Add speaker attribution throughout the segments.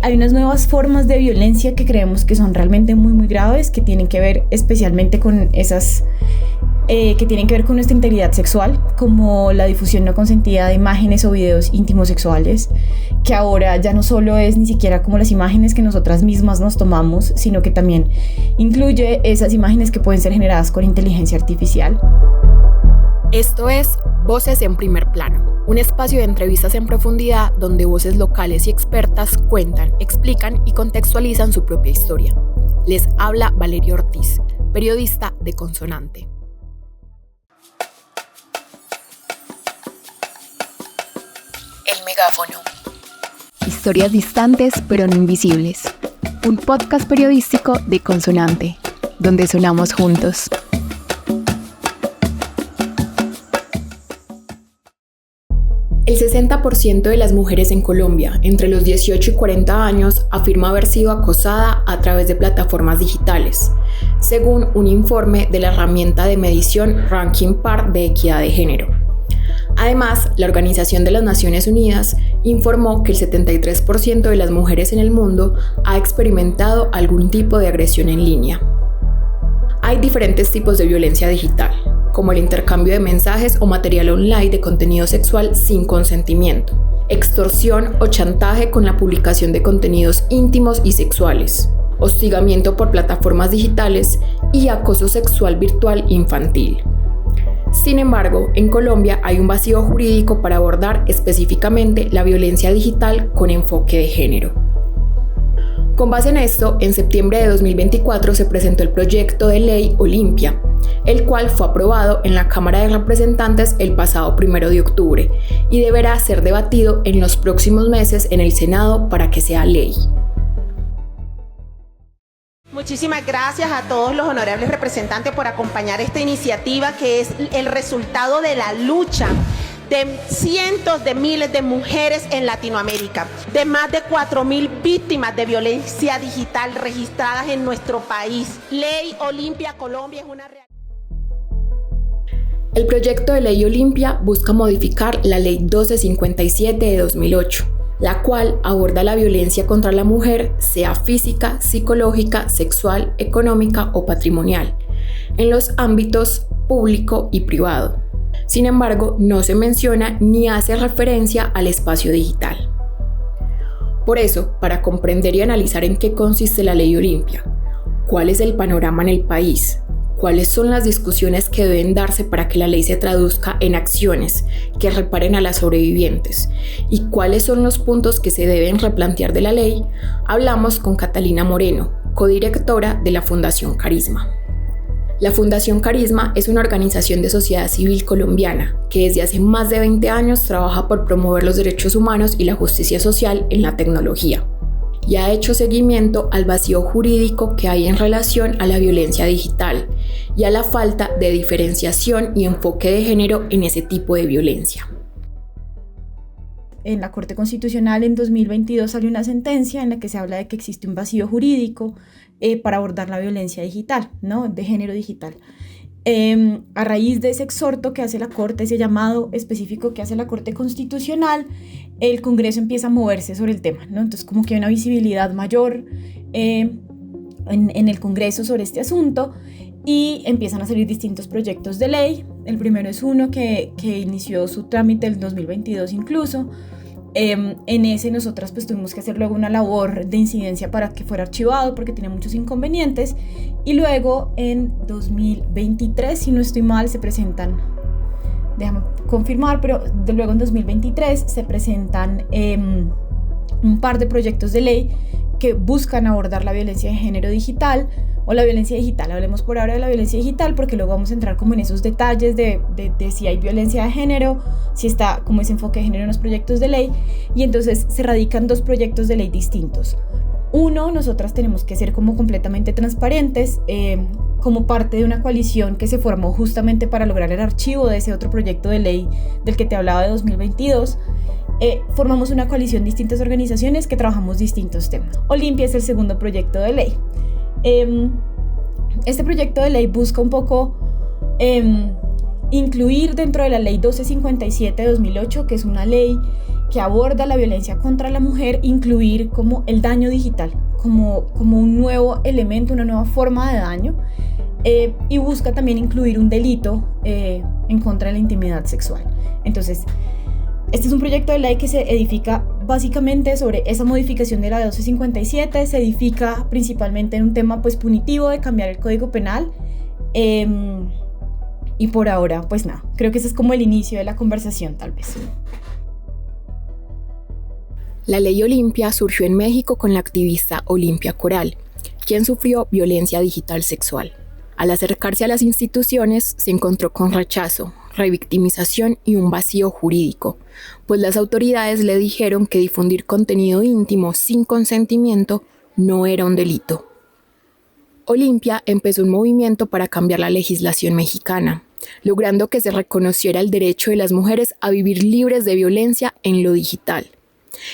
Speaker 1: Hay unas nuevas formas de violencia que creemos que son realmente muy, muy graves, que tienen que ver especialmente con esas que tienen que ver con nuestra integridad sexual, como la difusión no consentida de imágenes o videos íntimos sexuales, que ahora ya no solo es ni siquiera como las imágenes que nosotras mismas nos tomamos, sino que también incluye esas imágenes que pueden ser generadas con inteligencia artificial.
Speaker 2: Esto es Voces en Primer Plano, un espacio de entrevistas en profundidad donde voces locales y expertas cuentan, explican y contextualizan su propia historia. Les habla Valeria Ortiz, periodista de Consonante. El megáfono.
Speaker 3: Historias distantes pero no invisibles. Un podcast periodístico de Consonante, donde sonamos juntos.
Speaker 2: El 60% de las mujeres en Colombia, entre los 18 y 40 años, afirma haber sido acosada a través de plataformas digitales, según un informe de la herramienta de medición Ranking Par de Equidad de Género. Además, la Organización de las Naciones Unidas informó que el 73% de las mujeres en el mundo ha experimentado algún tipo de agresión en línea. Hay diferentes tipos de violencia digital, como el intercambio de mensajes o material online de contenido sexual sin consentimiento, extorsión o chantaje con la publicación de contenidos íntimos y sexuales, hostigamiento por plataformas digitales y acoso sexual virtual infantil. Sin embargo, en Colombia hay un vacío jurídico para abordar específicamente la violencia digital con enfoque de género. Con base en esto, en septiembre de 2024 se presentó el proyecto de ley Olimpia, el cual fue aprobado en la Cámara de Representantes el pasado 1 de octubre y deberá ser debatido en los próximos meses en el Senado para que sea ley.
Speaker 4: Muchísimas gracias a todos los honorables representantes por acompañar esta iniciativa que es el resultado de la lucha de cientos de miles de mujeres en Latinoamérica, de más de 4.000 víctimas de violencia digital registradas en nuestro país. Ley Olimpia Colombia es una realidad.
Speaker 2: El proyecto de ley Olimpia busca modificar la ley 1257 de 2008, la cual aborda la violencia contra la mujer, sea física, psicológica, sexual, económica o patrimonial, en los ámbitos público y privado. Sin embargo, no se menciona ni hace referencia al espacio digital. Por eso, para comprender y analizar en qué consiste la ley Olimpia, cuál es el panorama en el país, cuáles son las discusiones que deben darse para que la ley se traduzca en acciones que reparen a las sobrevivientes y cuáles son los puntos que se deben replantear de la ley, hablamos con Catalina Moreno, codirectora de la Fundación Carisma. La Fundación Carisma es una organización de sociedad civil colombiana que desde hace más de 20 años trabaja por promover los derechos humanos y la justicia social en la tecnología y ha hecho seguimiento al vacío jurídico que hay en relación a la violencia digital y a la falta de diferenciación y enfoque de género en ese tipo de violencia.
Speaker 1: En la Corte Constitucional en 2022 salió una sentencia en la que se habla de que existe un vacío jurídico para abordar la violencia digital, ¿no? De género digital. A raíz de ese exhorto que hace la Corte, ese llamado específico que hace la Corte Constitucional, el Congreso empieza a moverse sobre el tema, ¿no? Entonces como que hay una visibilidad mayor en el Congreso sobre este asunto y empiezan a salir distintos proyectos de ley. El primero es uno que inició su trámite en 2022 incluso. En ese nosotras pues tuvimos que hacer luego una labor de incidencia para que fuera archivado porque tenía muchos inconvenientes y luego en 2023, si no estoy mal, se presentan, déjame confirmar, pero luego en 2023 se presentan un par de proyectos de ley que buscan abordar la violencia de género digital o la violencia digital. Hablemos por ahora de la violencia digital porque luego vamos a entrar como en esos detalles de si hay violencia de género, si está como ese enfoque de género en los proyectos de ley, y entonces se radican dos proyectos de ley distintos. Uno, nosotras tenemos que ser como completamente transparentes, como parte de una coalición que se formó justamente para lograr el archivo de ese otro proyecto de ley del que te hablaba de 2022. Formamos una coalición de distintas organizaciones que trabajamos distintos temas. Olimpia es el segundo proyecto de ley. Este proyecto de ley busca un poco incluir dentro de la ley 1257 de 2008, que es una ley que aborda la violencia contra la mujer, incluir como el daño digital, como un nuevo elemento, una nueva forma de daño, y busca también incluir un delito en contra de la intimidad sexual. Entonces, este es un proyecto de ley que se edifica básicamente sobre esa modificación de la 1257, se edifica principalmente en un tema pues punitivo de cambiar el Código Penal, y por ahora pues nada, creo que ese es como el inicio de la conversación tal vez.
Speaker 2: La ley Olimpia surgió en México con la activista Olimpia Coral, quien sufrió violencia digital sexual. Al acercarse a las instituciones se encontró con rechazo, revictimización y un vacío jurídico, pues las autoridades le dijeron que difundir contenido íntimo sin consentimiento no era un delito. Olimpia empezó un movimiento para cambiar la legislación mexicana, logrando que se reconociera el derecho de las mujeres a vivir libres de violencia en lo digital,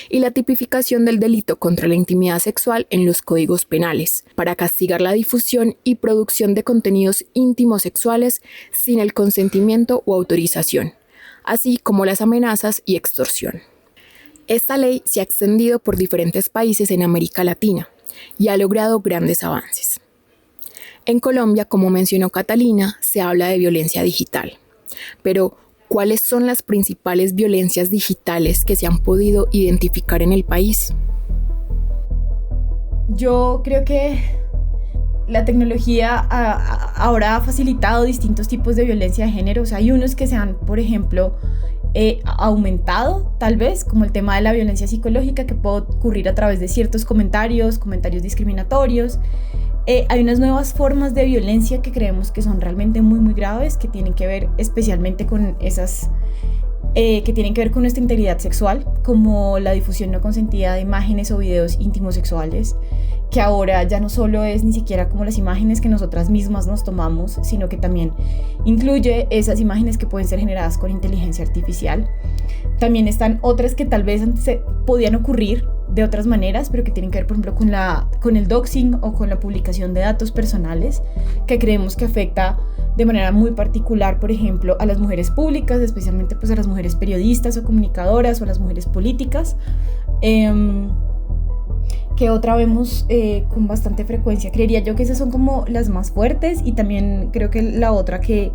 Speaker 2: y la tipificación del delito contra la intimidad sexual en los códigos penales, para castigar la difusión y producción de contenidos íntimos sexuales sin el consentimiento o autorización, así como las amenazas y extorsión. Esta ley se ha extendido por diferentes países en América Latina y ha logrado grandes avances. En Colombia, como mencionó Catalina, se habla de violencia digital, pero ¿cuáles son las principales violencias digitales que se han podido identificar en el país?
Speaker 1: Yo creo que la tecnología ahora ha facilitado distintos tipos de violencia de género. O sea, hay unos que se han, por ejemplo, aumentado, tal vez, como el tema de la violencia psicológica, que puede ocurrir a través de ciertos comentarios discriminatorios. Hay unas nuevas formas de violencia que creemos que son realmente muy, muy graves, que tienen que ver especialmente con esas, que tienen que ver con nuestra integridad sexual, como la difusión no consentida de imágenes o videos íntimos sexuales, que ahora ya no solo es ni siquiera como las imágenes que nosotras mismas nos tomamos, sino que también incluye esas imágenes que pueden ser generadas con inteligencia artificial. También están otras que tal vez antes podían ocurrir de otras maneras, pero que tienen que ver, por ejemplo, con el doxing o con la publicación de datos personales, que creemos que afecta de manera muy particular, por ejemplo, a las mujeres públicas, especialmente pues a las mujeres periodistas o comunicadoras o a las mujeres políticas, que otra vemos con bastante frecuencia. Creería yo que esas son como las más fuertes, y también creo que la otra que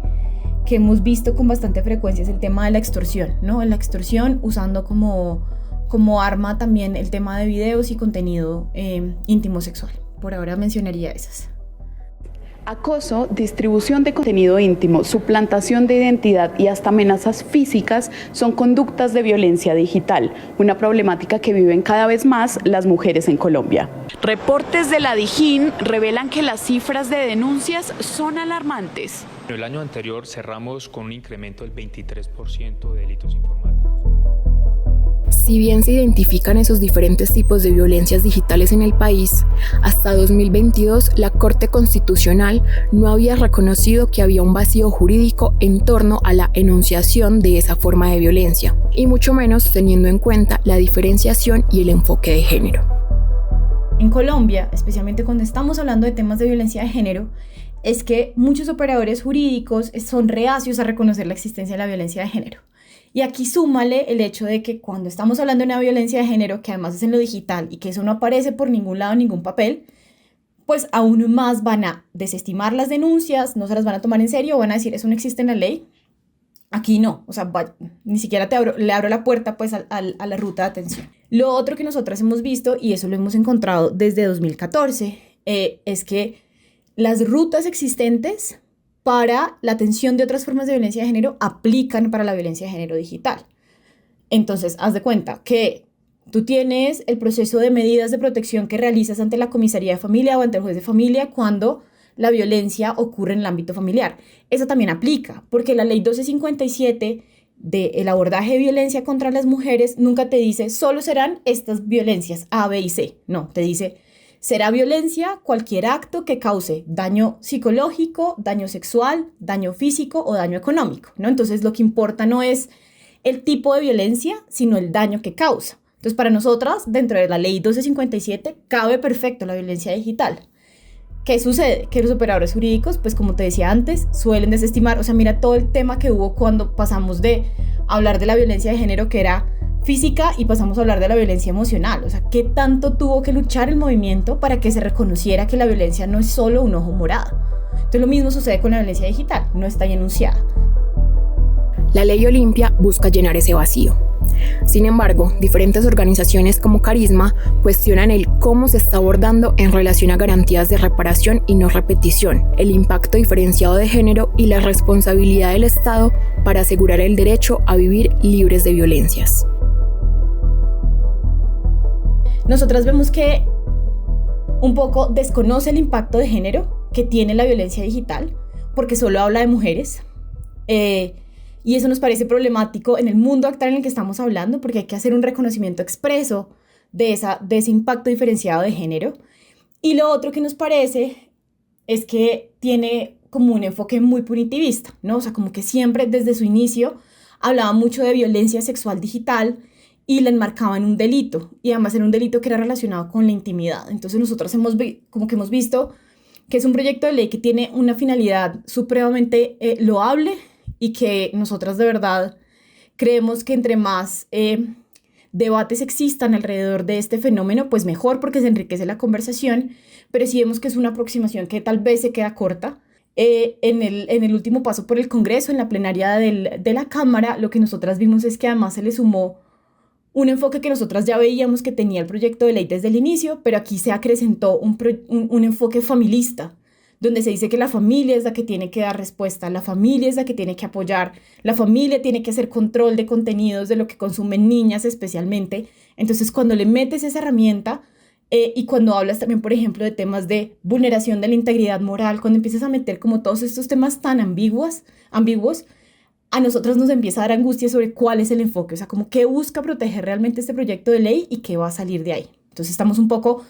Speaker 1: hemos visto con bastante frecuencia es el tema de la extorsión, ¿no? La extorsión usando como arma también el tema de videos y contenido íntimo sexual. Por ahora mencionaría esas.
Speaker 5: Acoso, distribución de contenido íntimo, suplantación de identidad y hasta amenazas físicas son conductas de violencia digital, una problemática que viven cada vez más las mujeres en Colombia. Reportes de la Dijín revelan que las cifras de denuncias son alarmantes.
Speaker 6: El año anterior cerramos con un incremento del 23% de delitos informáticos.
Speaker 2: Si bien se identifican esos diferentes tipos de violencias digitales en el país, hasta 2022 la Corte Constitucional no había reconocido que había un vacío jurídico en torno a la enunciación de esa forma de violencia, y mucho menos teniendo en cuenta la diferenciación y el enfoque de género.
Speaker 1: En Colombia, especialmente cuando estamos hablando de temas de violencia de género, es que muchos operadores jurídicos son reacios a reconocer la existencia de la violencia de género. Y aquí súmale el hecho de que cuando estamos hablando de una violencia de género, que además es en lo digital y que eso no aparece por ningún lado en ningún papel, pues aún más van a desestimar las denuncias, no se las van a tomar en serio, van a decir eso no existe en la ley. Aquí no, o sea, ni siquiera le abro la puerta pues a la ruta de atención. Lo otro que nosotras hemos visto, y eso lo hemos encontrado desde 2014, es que las rutas existentes para la atención de otras formas de violencia de género aplican para la violencia de género digital. Entonces, haz de cuenta que tú tienes el proceso de medidas de protección que realizas ante la comisaría de familia o ante el juez de familia cuando la violencia ocurre en el ámbito familiar. Eso también aplica, porque la ley 1257 del abordaje de violencia contra las mujeres nunca te dice solo serán estas violencias A, B y C. No, te dice será violencia cualquier acto que cause daño psicológico, daño sexual, daño físico o daño económico, ¿no? Entonces lo que importa no es el tipo de violencia, sino el daño que causa. Entonces para nosotras, dentro de la ley 1257, cabe perfecto la violencia digital. ¿Qué sucede? Que los operadores jurídicos, pues como te decía antes, suelen desestimar. O sea, mira todo el tema que hubo cuando pasamos de hablar de la violencia de género, que era física y pasamos a hablar de la violencia emocional. O sea, ¿qué tanto tuvo que luchar el movimiento para que se reconociera que la violencia no es solo un ojo morado? Entonces lo mismo sucede con la violencia digital, no está ahí enunciada.
Speaker 2: La Ley Olimpia busca llenar ese vacío. Sin embargo, diferentes organizaciones como Carisma cuestionan el cómo se está abordando en relación a garantías de reparación y no repetición, el impacto diferenciado de género y la responsabilidad del Estado para asegurar el derecho a vivir libres de violencias.
Speaker 1: Nosotras vemos que un poco desconoce el impacto de género que tiene la violencia digital, porque solo habla de mujeres. Y eso nos parece problemático en el mundo actual en el que estamos hablando, porque hay que hacer un reconocimiento expreso de ese impacto diferenciado de género. Y lo otro que nos parece es que tiene como un enfoque muy punitivista, ¿no? O sea, como que siempre desde su inicio hablaba mucho de violencia sexual digital y la enmarcaba en un delito, y además era un delito que era relacionado con la intimidad. Entonces nosotros hemos visto que es un proyecto de ley que tiene una finalidad supremamente loable, y que nosotras de verdad creemos que entre más debates existan alrededor de este fenómeno, pues mejor, porque se enriquece la conversación, pero sí vemos que es una aproximación que tal vez se queda corta. En el último paso por el Congreso, en la plenaria de la Cámara, lo que nosotras vimos es que además se le sumó un enfoque que nosotras ya veíamos que tenía el proyecto de ley desde el inicio, pero aquí se acrecentó un enfoque familista, donde se dice que la familia es la que tiene que dar respuesta, la familia es la que tiene que apoyar, la familia tiene que hacer control de contenidos de lo que consumen niñas especialmente. Entonces, cuando le metes esa herramienta y cuando hablas también, por ejemplo, de temas de vulneración de la integridad moral, cuando empiezas a meter como todos estos temas tan ambiguos, a nosotros nos empieza a dar angustia sobre cuál es el enfoque, o sea, como qué busca proteger realmente este proyecto de ley y qué va a salir de ahí. Entonces, estamos un poco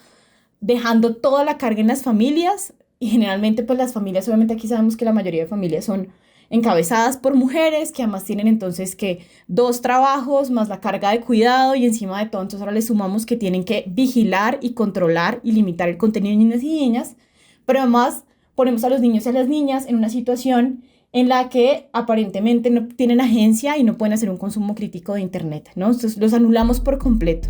Speaker 1: dejando toda la carga en las familias. Y generalmente pues las familias, obviamente aquí sabemos que la mayoría de familias son encabezadas por mujeres, que además tienen entonces que 2 trabajos más la carga de cuidado, y encima de todo entonces ahora le sumamos que tienen que vigilar y controlar y limitar el contenido de niños y niñas, pero además ponemos a los niños y a las niñas en una situación en la que aparentemente no tienen agencia y no pueden hacer un consumo crítico de internet, ¿no? Entonces los anulamos por completo.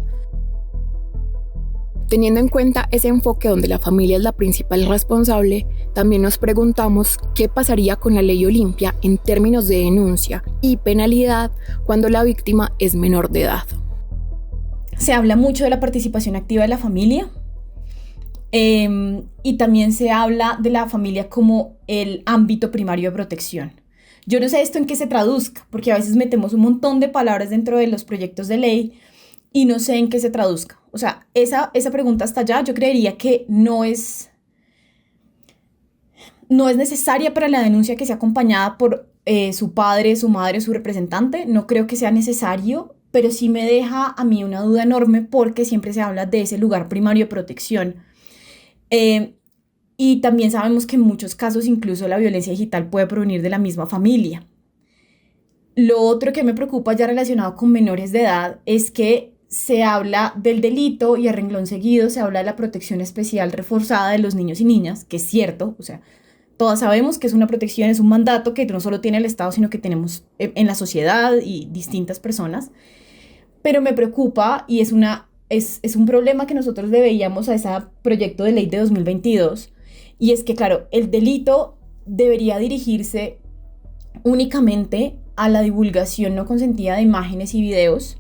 Speaker 2: Teniendo en cuenta ese enfoque donde la familia es la principal responsable, también nos preguntamos qué pasaría con la Ley Olimpia en términos de denuncia y penalidad cuando la víctima es menor de edad.
Speaker 1: Se habla mucho de la participación activa de la familia y también se habla de la familia como el ámbito primario de protección. Yo no sé esto en qué se traduzca, porque a veces metemos un montón de palabras dentro de los proyectos de ley y no sé en qué se traduzca. O sea, esa pregunta hasta allá yo creería que no es necesaria para la denuncia que sea acompañada por su padre, su madre, su representante. No creo que sea necesario, pero sí me deja a mí una duda enorme porque siempre se habla de ese lugar primario de protección. Y también sabemos que en muchos casos incluso la violencia digital puede provenir de la misma familia. Lo otro que me preocupa ya relacionado con menores de edad es que se habla del delito y a renglón seguido se habla de la protección especial reforzada de los niños y niñas, que es cierto, o sea, todas sabemos que es una protección, es un mandato que no solo tiene el Estado, sino que tenemos en la sociedad y distintas personas, pero me preocupa y es un problema que nosotros le veíamos a ese proyecto de ley de 2022, y es que, claro, el delito debería dirigirse únicamente a la divulgación no consentida de imágenes y videos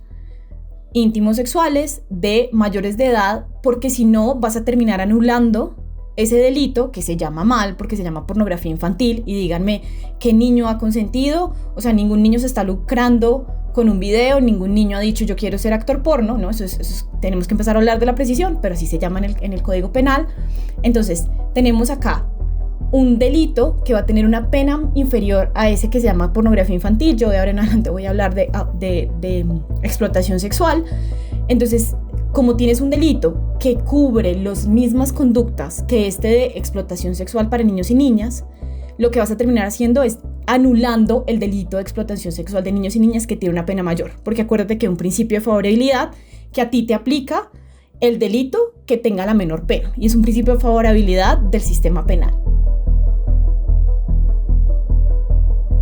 Speaker 1: íntimos sexuales de mayores de edad, porque si no vas a terminar anulando ese delito que se llama mal, porque se llama pornografía infantil, y díganme, ¿qué niño ha consentido? O sea, ningún niño se está lucrando con un video, ningún niño ha dicho yo quiero ser actor porno, ¿no? Tenemos que empezar a hablar de la precisión, pero así se llama en el Código Penal. Entonces, tenemos acá un delito que va a tener una pena inferior a ese que se llama pornografía infantil. Yo de ahora en adelante voy a hablar de explotación sexual. Entonces, como tienes un delito que cubre las mismas conductas que este de explotación sexual para niños y niñas, lo que vas a terminar haciendo es anulando el delito de explotación sexual de niños y niñas que tiene una pena mayor. Porque acuérdate que hay un principio de favorabilidad que a ti te aplica el delito que tenga la menor pena. Y es un principio de favorabilidad del sistema penal.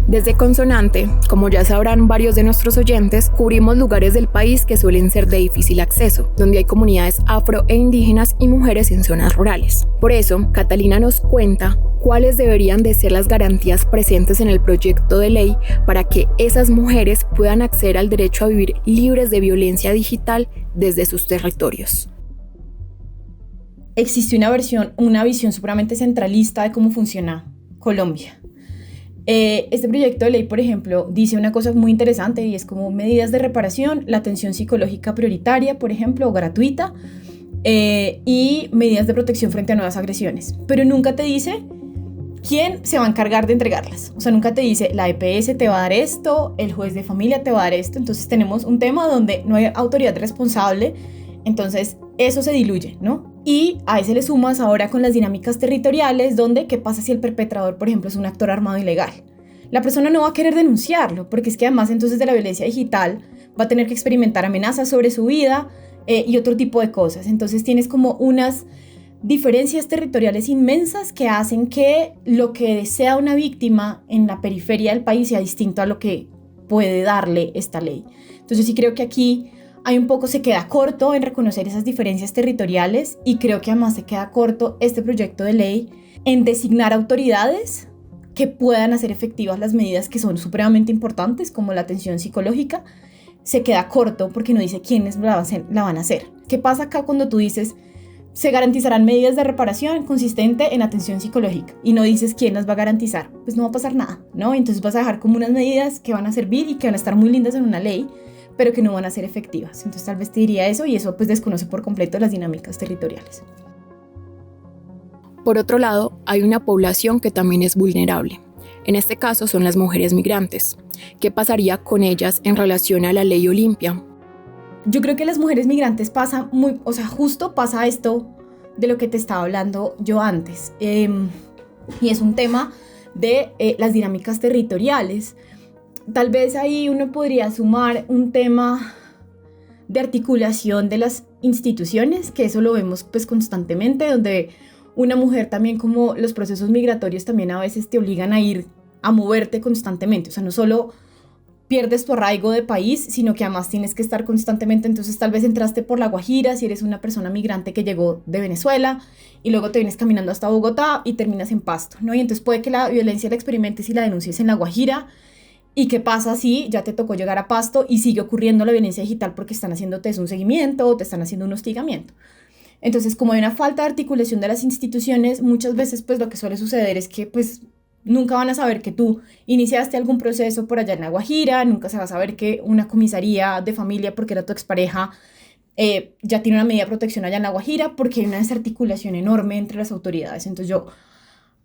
Speaker 2: Desde Consonante, como ya sabrán varios de nuestros oyentes, cubrimos lugares del país que suelen ser de difícil acceso, donde hay comunidades afro e indígenas y mujeres en zonas rurales. Por eso, Catalina nos cuenta cuáles deberían de ser las garantías presentes en el proyecto de ley para que esas mujeres puedan acceder al derecho a vivir libres de violencia digital desde sus territorios.
Speaker 1: Existe una visión supremamente centralista de cómo funciona Colombia. Este proyecto de ley, por ejemplo, dice una cosa muy interesante y es como medidas de reparación, la atención psicológica prioritaria, por ejemplo, o gratuita, y medidas de protección frente a nuevas agresiones. Pero nunca te dice quién se va a encargar de entregarlas. O sea, nunca te dice la EPS te va a dar esto, el juez de familia te va a dar esto. Entonces tenemos un tema donde no hay autoridad responsable, entonces eso se diluye, ¿no? Y a ese le sumas ahora con las dinámicas territoriales, donde ¿qué pasa si el perpetrador, por ejemplo, es un actor armado ilegal? La persona no va a querer denunciarlo, porque es que además entonces de la violencia digital va a tener que experimentar amenazas sobre su vida y otro tipo de cosas. Entonces tienes como unas diferencias territoriales inmensas que hacen que lo que desea una víctima en la periferia del país sea distinto a lo que puede darle esta ley. Entonces sí creo que aquí se queda corto en reconocer esas diferencias territoriales y creo que además se queda corto este proyecto de ley en designar autoridades que puedan hacer efectivas las medidas que son supremamente importantes, como la atención psicológica. Se queda corto porque no dice quiénes la van a hacer. ¿Qué pasa acá cuando tú dices se garantizarán medidas de reparación consistente en atención psicológica y no dices quién las va a garantizar? Pues no va a pasar nada, ¿no? Entonces vas a dejar como unas medidas que van a servir y que van a estar muy lindas en una ley, pero que no van a ser efectivas. Entonces tal vez te diría eso, y eso pues desconoce por completo las dinámicas territoriales.
Speaker 2: Por otro lado, hay una población que también es vulnerable. En este caso son las mujeres migrantes. ¿Qué pasaría con ellas en relación a la ley Olimpia?
Speaker 1: Yo creo que las mujeres migrantes justo pasa esto de lo que te estaba hablando yo antes. Y es un tema de las dinámicas territoriales. Tal vez ahí uno podría sumar un tema de articulación de las instituciones, que eso lo vemos pues constantemente, donde una mujer también, como los procesos migratorios también a veces te obligan a moverte constantemente. O sea, no solo pierdes tu arraigo de país, sino que además tienes que estar constantemente. Entonces tal vez entraste por La Guajira si eres una persona migrante que llegó de Venezuela y luego te vienes caminando hasta Bogotá y terminas en Pasto, ¿no? Y entonces puede que la violencia la experimentes y la denuncies en La Guajira. ¿Y qué pasa si ya te tocó llegar a Pasto y sigue ocurriendo la violencia digital porque están haciéndote un seguimiento o te están haciendo un hostigamiento? Entonces, como hay una falta de articulación de las instituciones, muchas veces pues lo que suele suceder es que pues nunca van a saber que tú iniciaste algún proceso por allá en La Guajira, nunca se va a saber que una comisaría de familia, porque era tu expareja, ya tiene una medida de protección allá en La Guajira, porque hay una desarticulación enorme entre las autoridades. Entonces yo,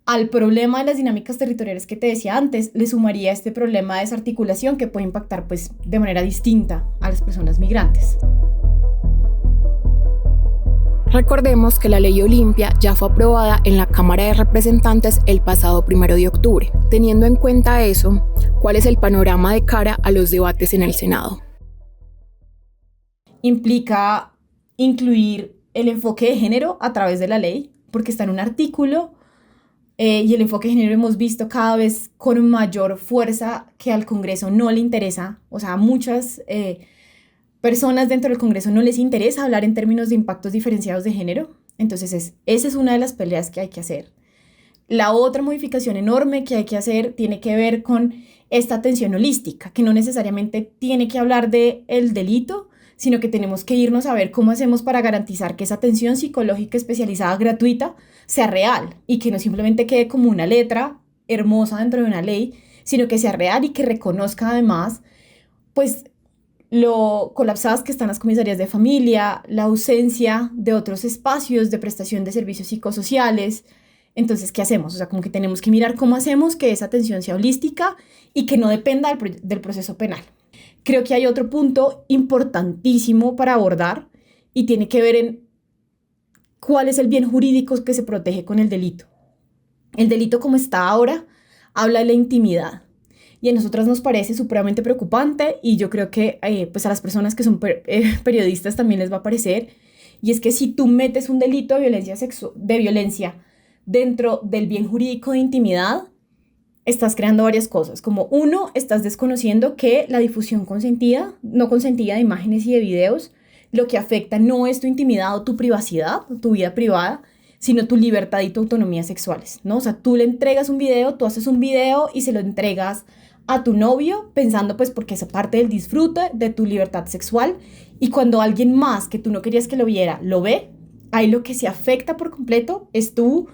Speaker 1: al problema de las dinámicas territoriales que te decía antes, le sumaría este problema de desarticulación que puede impactar pues de manera distinta a las personas migrantes.
Speaker 2: Recordemos que la ley Olimpia ya fue aprobada en la Cámara de Representantes el pasado 1 de octubre. Teniendo en cuenta eso, ¿cuál es el panorama de cara a los debates en el Senado?
Speaker 1: Implica incluir el enfoque de género a través de la ley, porque está en un artículo, y el enfoque de género hemos visto cada vez con mayor fuerza que al Congreso no le interesa. O sea, a muchas personas dentro del Congreso no les interesa hablar en términos de impactos diferenciados de género. Entonces esa es una de las peleas que hay que hacer. La otra modificación enorme que hay que hacer tiene que ver con esta atención holística, que no necesariamente tiene que hablar del delito, sino que tenemos que irnos a ver cómo hacemos para garantizar que esa atención psicológica especializada gratuita sea real y que no simplemente quede como una letra hermosa dentro de una ley, sino que sea real y que reconozca además pues lo colapsadas que están las comisarías de familia, la ausencia de otros espacios de prestación de servicios psicosociales. Entonces, ¿qué hacemos? O sea, como que tenemos que mirar cómo hacemos que esa atención sea holística y que no dependa del proceso penal. Creo que hay otro punto importantísimo para abordar y tiene que ver en cuál es el bien jurídico que se protege con el delito. El delito, como está ahora, habla de la intimidad y a nosotras nos parece supremamente preocupante, y yo creo que pues a las personas que son periodistas también les va a parecer, y es que si tú metes un delito de violencia dentro del bien jurídico de intimidad, estás creando varias cosas. Como uno, estás desconociendo que la difusión no consentida de imágenes y de videos, lo que afecta no es tu intimidad o tu privacidad, o tu vida privada, sino tu libertad y tu autonomía sexuales, ¿no? O sea, tú le entregas un video, tú haces un video y se lo entregas a tu novio pensando pues porque es parte del disfrute de tu libertad sexual, y cuando alguien más que tú no querías que lo viera lo ve, ahí lo que se afecta por completo es tu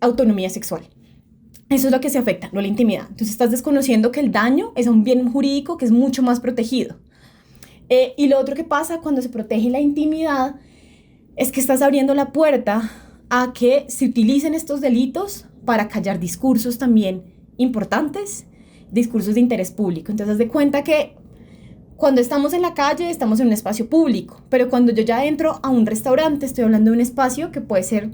Speaker 1: autonomía sexual. Eso es lo que se afecta, no la intimidad. Entonces estás desconociendo que el daño es un bien jurídico que es mucho más protegido. Y lo otro que pasa cuando se protege la intimidad es que estás abriendo la puerta a que se utilicen estos delitos para callar discursos también importantes, discursos de interés público. Entonces haz de cuenta que cuando estamos en la calle estamos en un espacio público, pero cuando yo ya entro a un restaurante estoy hablando de un espacio que puede ser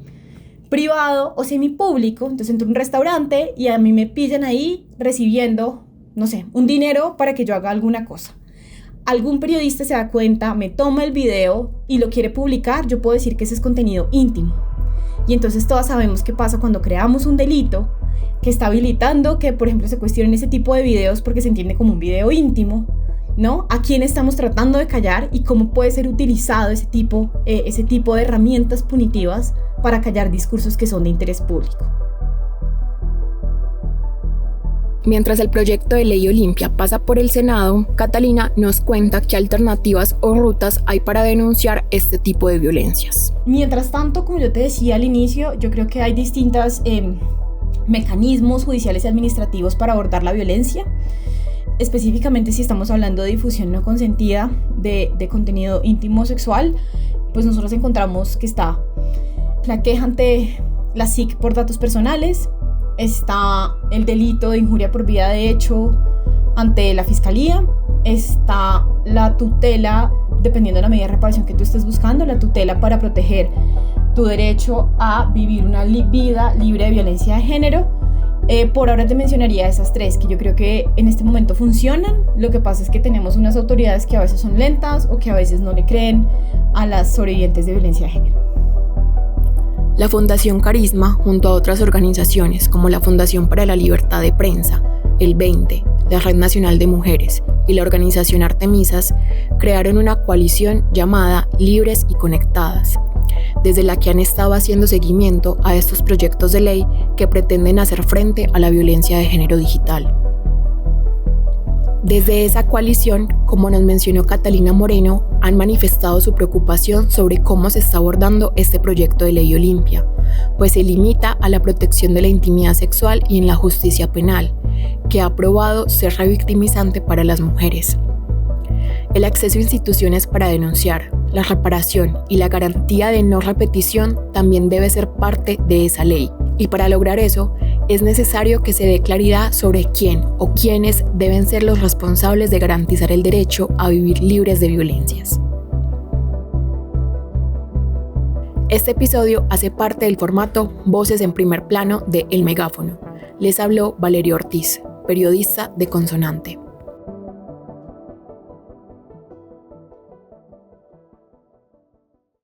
Speaker 1: privado o semipúblico. Entonces entro a un restaurante y a mí me pillan ahí recibiendo, no sé, un dinero para que yo haga alguna cosa. Algún periodista se da cuenta, me toma el video y lo quiere publicar, yo puedo decir que ese es contenido íntimo. Y entonces todas sabemos qué pasa cuando creamos un delito que está habilitando que, por ejemplo, se cuestionen ese tipo de videos porque se entiende como un video íntimo, ¿no? ¿A quién estamos tratando de callar y cómo puede ser utilizado ese tipo de herramientas punitivas para callar discursos que son de interés público?
Speaker 2: Mientras el proyecto de ley Olimpia pasa por el Senado, Catalina nos cuenta qué alternativas o rutas hay para denunciar este tipo de violencias.
Speaker 1: Mientras tanto, como yo te decía al inicio, yo creo que hay distintos mecanismos judiciales y administrativos para abordar la violencia. Específicamente si estamos hablando de difusión no consentida de contenido íntimo sexual, pues nosotros encontramos que está la queja ante la SIC por datos personales, está el delito de injuria por vía de hecho ante la fiscalía, está la tutela, dependiendo de la medida de reparación que tú estés buscando, la tutela para proteger tu derecho a vivir una vida libre de violencia de género. Por ahora te mencionaría esas tres que yo creo que en este momento funcionan. Lo que pasa es que tenemos unas autoridades que a veces son lentas o que a veces no le creen a las sobrevivientes de violencia de género.
Speaker 2: La Fundación Carisma, junto a otras organizaciones como la Fundación para la Libertad de Prensa, el 20, la Red Nacional de Mujeres y la organización Artemisas, crearon una coalición llamada Libres y Conectadas, desde la que han estado haciendo seguimiento a estos proyectos de ley que pretenden hacer frente a la violencia de género digital. Desde esa coalición, como nos mencionó Catalina Moreno, han manifestado su preocupación sobre cómo se está abordando este proyecto de ley Olimpia, pues se limita a la protección de la intimidad sexual y en la justicia penal, que ha probado ser revictimizante para las mujeres. El acceso a instituciones para denunciar, la reparación y la garantía de no repetición también debe ser parte de esa ley. Y para lograr eso, es necesario que se dé claridad sobre quién o quiénes deben ser los responsables de garantizar el derecho a vivir libres de violencias. Este episodio hace parte del formato Voces en Primer Plano de El Megáfono. Les habló Valeria Ortiz, periodista de Consonante.